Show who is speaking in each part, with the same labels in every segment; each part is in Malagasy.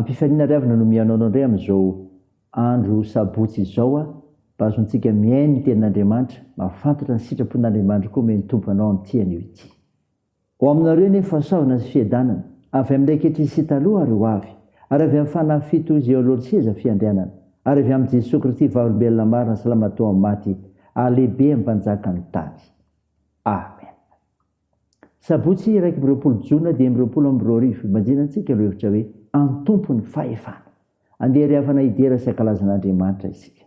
Speaker 1: ampifaliana riavina no mianao anao indray amin'izao andro sabotsy izao mba azontsika miainy ny tenin'Andriamanitra, mahafantatra ny sitrapon'Andriamanitra koa meny tompo anao amin'ity ity. Ho aminareo nefa fahasahoana sy fiadanana avy amin'ilay ankehitriny sy taloha ary ho avy, ary avy amin'ny fanahy fito izay eo alohan'ny seza fiandrianana, ary avy amin'ny Jesosy Kristy vaolombelona marina salama tao amin'ny maty, alehibe amin'ny mpanjaka ny tany. Amen. Sabotsy 1 Jona dia 20 manjinantsika aloha hevitra hoe antompo ny fahefana. Andeha ry hafana hidera sy ankalazan'Andriamanitra isika.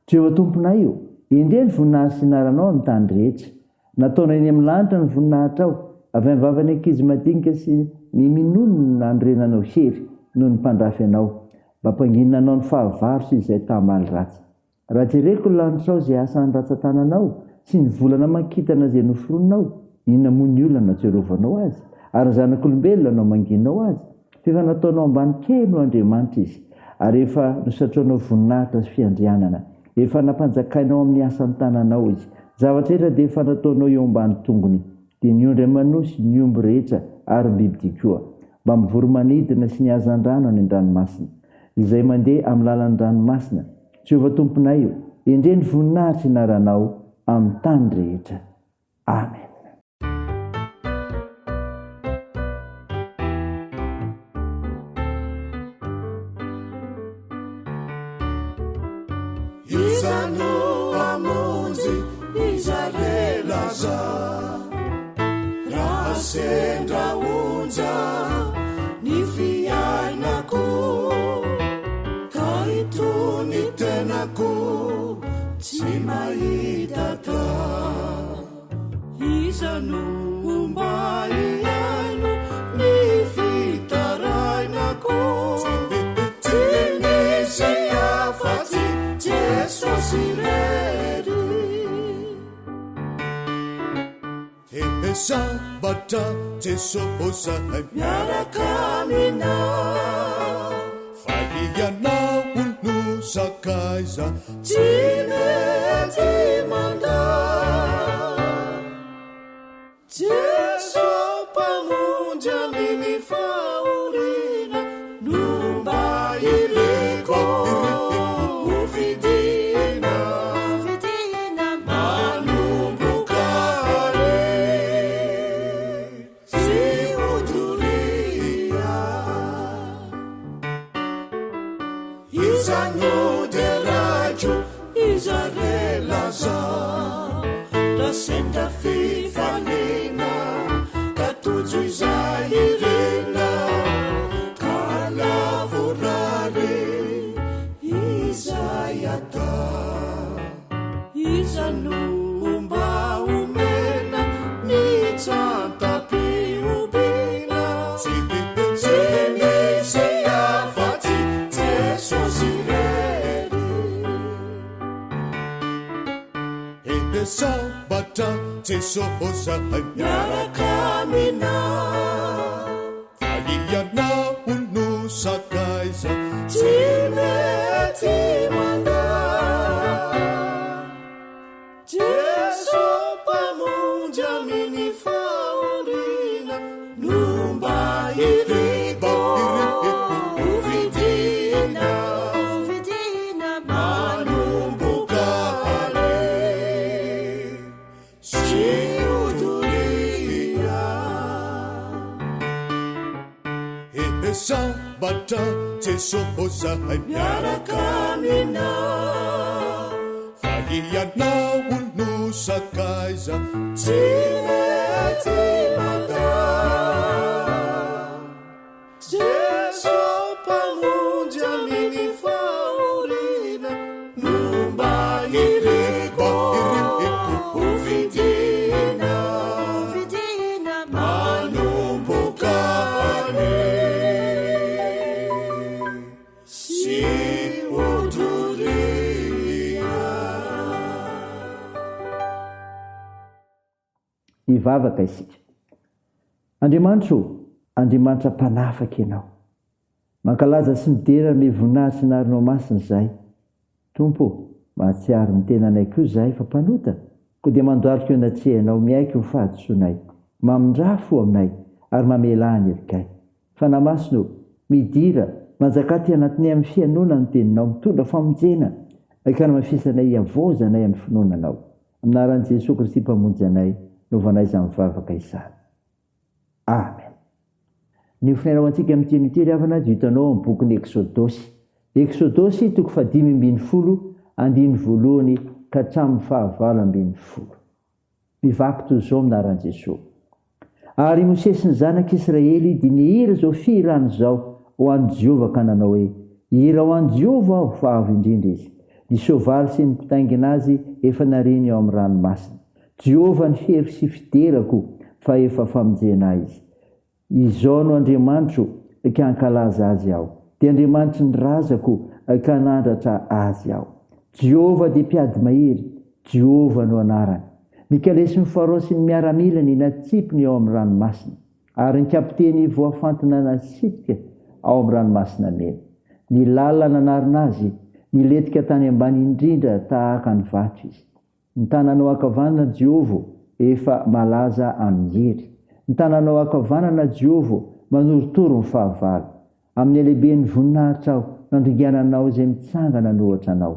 Speaker 1: Jehovah tomponay io, indray ny voninahitra sy naranao amin'ny tany rehetra. Nataona eny amin'ny lanitra ny voninahitra ao, avy amin'ny vavany ankizy madinika sy ny minono nandrenanao hery noho ny mpandrafy anao, mba hampanginana anao ny fahavaro sy izay tamaly ratsy. Raha jereko ny lanitra ao izay asany ratsan-tananao sy ny volana makitana izay noforonao, inona moa ny olana jerovanao azy, ary ny zanak'olombelona no manginao azy. Fefa nataonao ambany kely no Andriamanitra izy, ary efa nosatroanao voninahitra sy fiandrianana. Efa nampanjakainao amin'ny asan'ny tananao izy. Zavatra rehetra dia efa nataonao eo ambany tongony, dia ny ondry amanosy, ny omby rehetra ary ny biby dia koa, mba mivoromanidina sy ny hazan-drano any an-dranomasina, izay mandeha amin'ny lalan'ny ranomasina. Jehovah tomponay io, indray ny voninahitra inaranao amin'ny tany rehetra. Amen.
Speaker 2: Izano amonjy izarelaza raha sendra onja ny fiainako ka itony tenako tsy mahita ta izano mba iaino ny fitarainako tsy nisy afatsy Jesosy rery sambatra Jesosy miaraka aminao fa ianao no sakaiza tsy mety mandao Jesosy mpamonjy amin'ny fahoriana no mba iriko senda fifanina katojo izay irena ka lavorare izay ata izano mba omena ny tsantapiobina tsy misy afatsy Jesosy rery sambatra Jesosy miaraka aminao fa ianao no sakaiza tsy mety mandao Jesosy mpamonjy amin'ny fahoriana no mba iriko hovidina manomboka sambatra Jesosy miaraka aminao fa ianao no sakaiza tsy mety mandao Jesosy mpamonjy amin'ny fahoriana no mba iriko hovidina manomboka
Speaker 1: Ivavaka isika. Andriamanitra, Andriamanitra mpanafaka ianao. Mankalaza sy midera ny voninahitra sy narinao masina izahay. Tompo, mahatsiaro ny tenanay koa izahay fa mpanota, koa dia mandoariko eo anatrehana miaiky ny fahadisoanay, mamindrafo aminay ary mamela ny erikay. Fanahy masina, midira manjaka ty anatinay amin'ny fianona ny teninao mitondra famonjena aikana mafisanay iavozanay amin'ny finoananao aminaran'i Jesosy Kristy mpamonjy anay novanay izany mivavaka izany amen. Ny finainao antsika amin'ny tian'ity riavana dia hitanao amin'ny bokin'ny Eksodosy toko 5:10 andiny voalohany ka hatramin'ny 9:20. Mivaky toy izao aminaran'i Jesosy. Ary Mose sy ny zanak'Israely dia nihira zao firany zao ho an'i Jehovah ka nanao hoe hira ho an'i Jehovah aho fa avo indrindra izy. Ny soavaly sy ny mpitaingina azy efa nareny ao amin'ny ranomasina. Jehovah ny hery sy fiderako fa efa famonjena izy. Izao no Andriamanitro ka hankalaza azy aho. Dia Andriamanitro ny razako ka nandratra azy aho. Jehovah dia mpiady mahery, Jehovah no anarany. Nikalesy ny Farao sy ny miaramila ny natsipiny ao amin'ny ranomasina. Ary ny kapiteny voafantina nasitrika ao amin'ny ranomasina mena. Ny lalina nanarina azy, niletika tany ambany indrindra tahaka ny vato izy. Ny tananao ankavanana Jehovah efa malaza amin'ny hery. Ny tananao ankavanana Jehovah manorotoro ny fahavalo. Amin'ny alehiben'ny voninahitra aho nandringananao izay mitsangana nohatra anao.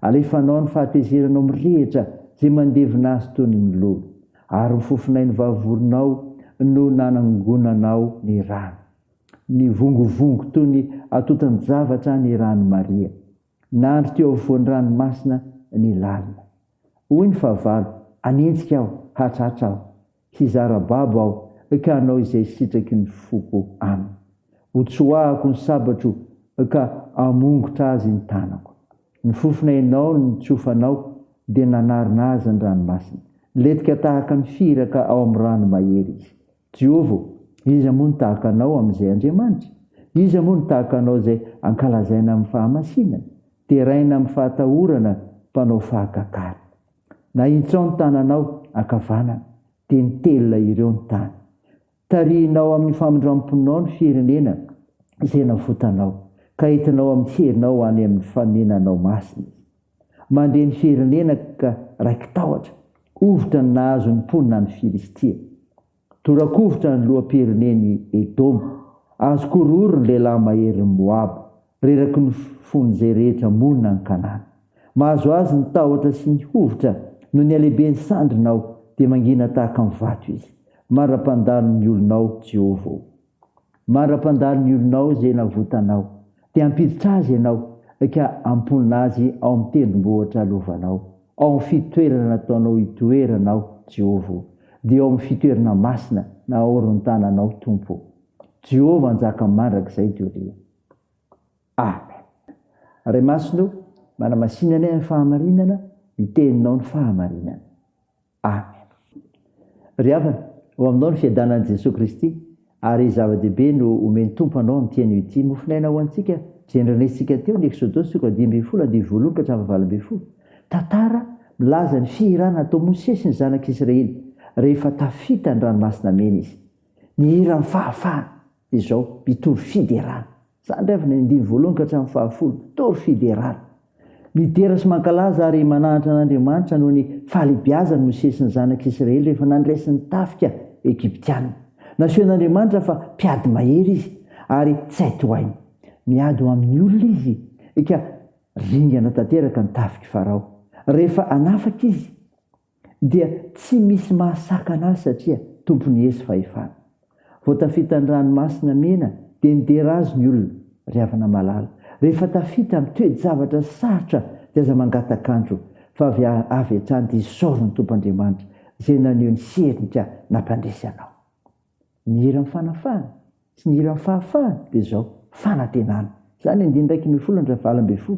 Speaker 1: Alefanao ny fahatezeranao mirehitra izay mandevina azy toy ny milolo. Ary mifofonay ny vavorinao no nanangonanao ny rano. Ny vongovongo toy ny atotany zavatra ny rano Maria. Nandry teo afovoan'ny ranomasina ny lalina. Hoy ny fahavalo, anenjika aho, hatratra aho. Hizara-babo aho, ka anao izay sitraky ny foko aminy. Hotsoahako ny sabatro ka amongotra azy ny tanako. Ny fofonainao ny tsofanao dia nanarina azy ny ranomasina. Letika tahaka ny firaka ao amin'ny rano mahery izy. Jehovah, iza moa ny tahaka anao amin'izay Andriamanitra? Iza moa ny tahaka anao izay ankalazaina amin'ny fahamasinana, teraina amin'ny fahatahorana, mpanao fahakakary. Na intsao ny tananao ankavanana, dia nitelina ireo ny tany. Tarihinao amin'ny famindramponao ny firenena izay navotanao, ka entinao amin'ny herinao any amin'ny fanenanao masina. Mandeha ny firenena ka raiky tahotra, ovitra ny nahazo ny mponina ny Filistia. Torakovitra ny lohampireneny Edom, azo kororo ny lehilahy mahery ny Moab, reraky ny fony izay rehetra monina ny Kanana. Mahazo azy ny tahotra sy ny ovitra no ny alehiben'ny sandrinao dia mangina tahaka ny vato izy. Mara-pandalo ny olonao, Jehovah. Mara-pandalo ny olonao izay navotanao, dia ampiditra azy ianao, ka amponina azy ao amin'ny tendrombohitra lovanao, ao amin'ny fitoerana nataonao hitoeranao, Jehovah, dia ao amin'ny fitoerana masina na aorin'ny tananao, Tompo. Jehovah anjaka mandrakizay dioria. Amen. Ray masino, manamasinana ny fahamarinana, miteninao ny fahamarinana. Amen. Ry havana, ho aminao ny fiadanan'i Jesosy Kristy, ary zava-dehibe no omeny tompo anao amin'ny tian'io ity mofinaina ho antsika, izay niranesika teo ny Eksodosy 10:12-20. Tantara milaza ny fihirana atao Mose sy ny zanak'Israely rehefa tafita ny ranomasina mena izy. Ny hira ny fahafahana dia izao mitory fiderana. Zany rehefa ny 1 ka hatramin'ny 10 mitory fiderana. Midera sy mankalaza ary manahitra an'Andriamanitra noho ny fahalehibiazany Mose sy ny zanak'Israely rehefa nandresy ny tafika Egyptianina. Nasehon'Andriamanitra fa mpiady mahery izy ary tsy hay tohainy. Miady ho amin'ny olona izy ka ringana tanteraka ny tafiky Farao. Rehefa anafaka izy dia tsy misy mahasakana azy satria tompony Esy fahefana. Vao tafita ny ranomasina mena dia nidera azy ny olona ry havana malala. Rehefa tafita amin'ny toe-javatra sarotra dia aza mangataka-andro fa avy hatrany dia isaoriny ny Tompoandriamanitra izay naneho ny serynika nampandresy anao. Ny hira ny fanafahana sy ny hira ny fahafahana dia izao fanantenana. Izany 9:20.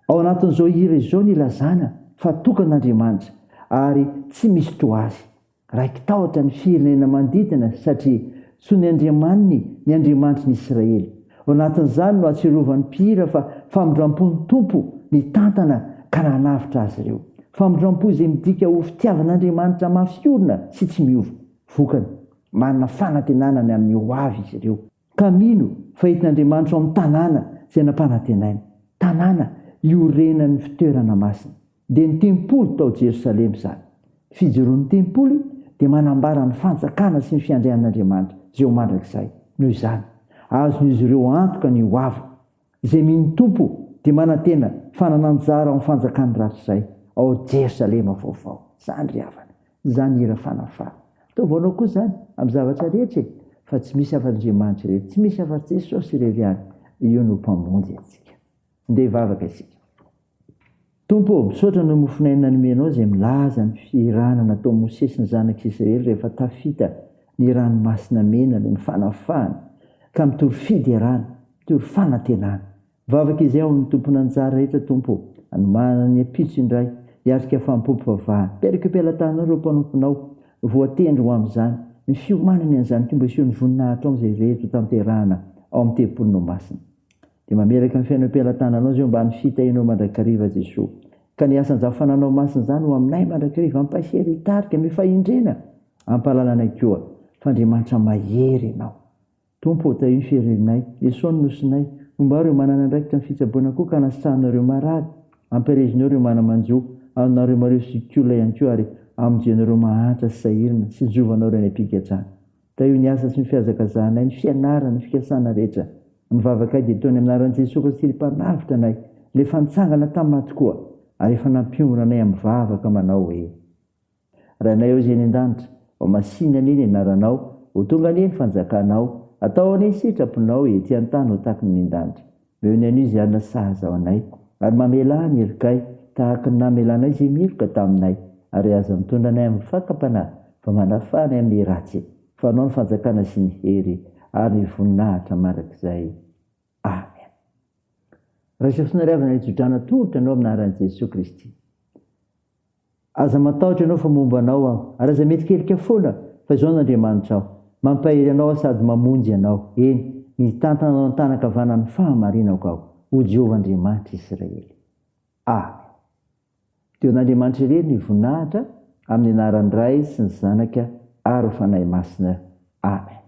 Speaker 1: Ao anatin'izao hira izao ny lazana fa tokan'Andriamanitra ary tsy misy toa azy. Raiky tahotra ny firenena manodidina satria tsoiny Andriamaniny ny Andriamanitry ny Israely. Ao anatin'izany no atsirovany mpihira fa famindram-pon'ny Tompo ny tantana ka nanavitra azy ireo. Famindram-po izay midika ho fitiavan'Andriamanitra mafiorina sy tsy miova. Vokany manana fanantenana amin'ny ho avy izy ireo. Ka mino fa hitin'Andriamanitra ao amin'ny tanàna izay nampanantenainy. Tanàna iorenan'ny fitoerana masina. Dia ny tempoly tao Jerosalema izany. Fijoroan'ny tempoly dia manambara ny fanjakana sy ny fiandrian'Andriamanitra izay ho mandrakizay. Noho izany, azon'izy ireo antoka ny hoava izay miny tompo dia manantena fanananjara ao fanjakany ratrizay ao Jerosalema vaovao. Zany ry havana, zany hira fanafaha. Ataovanao koa zany amin'ny zavatra rehetra fa tsy misy afa-Andriamanitra rehetra, tsy misy afa-Jesosy irery ihany. Io no mpamonjy antsika. Ndeha hivavaka isika. Tompo, misaotra no mofinaina nomenao izay milaza ny firana natao Mosesy sy ny zanak'Israely rehefa tafita ny ranomasina mena no ny fanafahana ka mitory fiderana, mitory fanantenana. Vavaka izay ao ny tompona anjara rehetra Tompo, anomana ny apitso indray, hiarika fampompivavahana. Peraka am-pelantananao ireo mpanomponao, voatendry ho amin'izany, ny fiomanany an'izany koa mba hiseho ny voninahitra ao izay rehetra tanterahana ao amin'ny tempolinao masina. Dia mameraka ny fiainao am-pelantananao izay mba ny fitahinao mandrakariva Jesosy. Ka ny asan'izany fananao masina izany ho aminay mandrakariva, ampahsery hitarika, mifahindrena, ampahalalana koa fa Andriamanitra mahery ianao. Tompo, tahiny fiherenay, esony nosinay, fomba ireo manana andraikitra ny fitsaboana koa ka nasitranareo marary, ampirezinao ireo manamanjo, aminareo mareo sikiola ihany koa ary amonjenareo mahantra sy sahirana sy jovanao ireo ny ampigatrana. Tahio ny asa sy ny fihazakazanay, ny fianarana, ny fikasana rehetra. Mivavaka dia toy ny aminaran'i Jesosy Kristy mpanavitra anay, rehefa nitsangana taminay tokoa, ary efa nampiomranay amin'ny vavaka manao hoe: Rainay ao izay ny an-danitra, ao masina anie ny anaranao, ho tonga anie ny fanjakanao, atao anie ny sitraponao ety an-tany ho tahaka ny an-danitra. Eo ny anio izay anona sahaza ao anay, ary mamela ny erikay tahaka ny namelanay izay miloka taminay, ary aza mitondra anay amin'ny fakapanahy, fa manafanay amin'ny ratsy. Fa anao ny fanjakana sy ny hery ary ny voninahitra mandrakizay. Amen. Raha sy naryavana hijodrana tolotra anao aminaran'i Jesosy Kristy. Aza matahotra ianao fa momba anao aho, ary aza mety kelika foana fa izao n'Andriamanitra aho, mampahery anao sady mamonjy anao. Eny, mitantana anao ny tanakavanan'ny fahamarinako aho, ho Jehovah Andriamanitra Israely. Amen. Teo n'Andriamanitra irery ny voninahitra amin'ny anaran'ny Ray sy ny Zanaka ary ho fanahy masina. Amen.